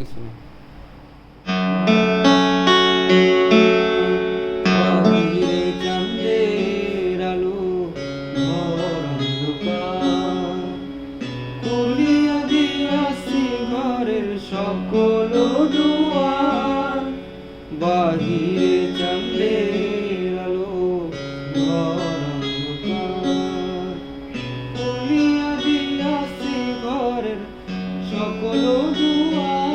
কিছু না। বাহিরে চাঁদের আলো ঘর অন্ধকার, খুলিয়া দিয়াছি ঘরের সকল দুয়ার। বাহিরে চাঁদের আলো ঘর অন্ধকার, খুলিয়া দিয়াছি ঘরের সকল দুয়ার।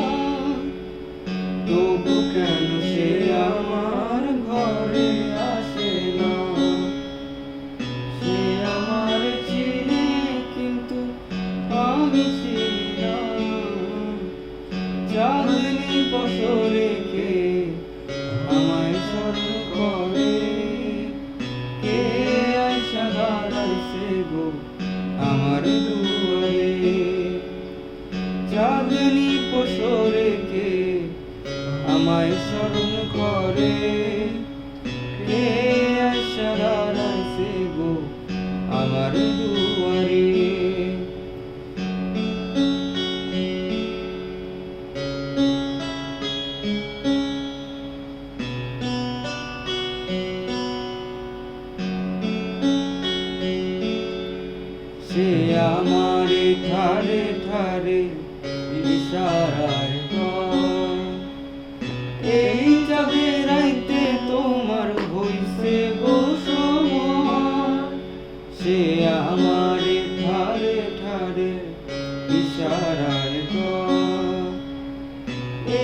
তবু কেন সে আমার ঘরে আসে না? সে আমার চিনে কিন্তু আমি চিনি না। চাঁদনি বছরেকে আমায় স্মরণ করে, কে আইসা দাঁড়াইছে গো আমার দুয়ারে। চাঁদনি বছরেকে আমায় স্মরণ করে, কে আইসা দাঁড়াইছে গো আমার দুয়ারে। সে আমার ঠারে ঠারে ইশারায় কয়, এই যাবে রাইতে তোমার হইছে গো সময়। সে আমার ঠারে ঠারে ইশারায় কয়,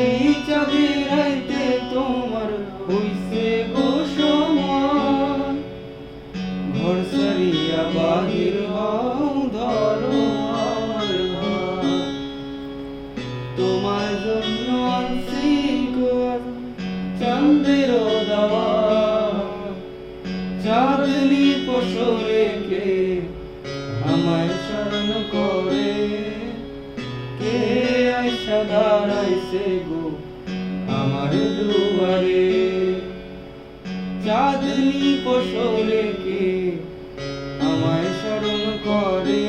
এই যাবে রাইতে তোমার হইছে গো সময়। ঘর সারিয়া বাহির হও ধরো আমার ঘর, তোমার জন্য আনছি গো চাঁদের দাওয়া। চাঁদনি পশরেকে আমায় স্মরণ করে, কে আইসা দাঁড়াইছে গো আমার দুয়ারে। চাঁদনি পশরেকে আমায় স্মরণ করে,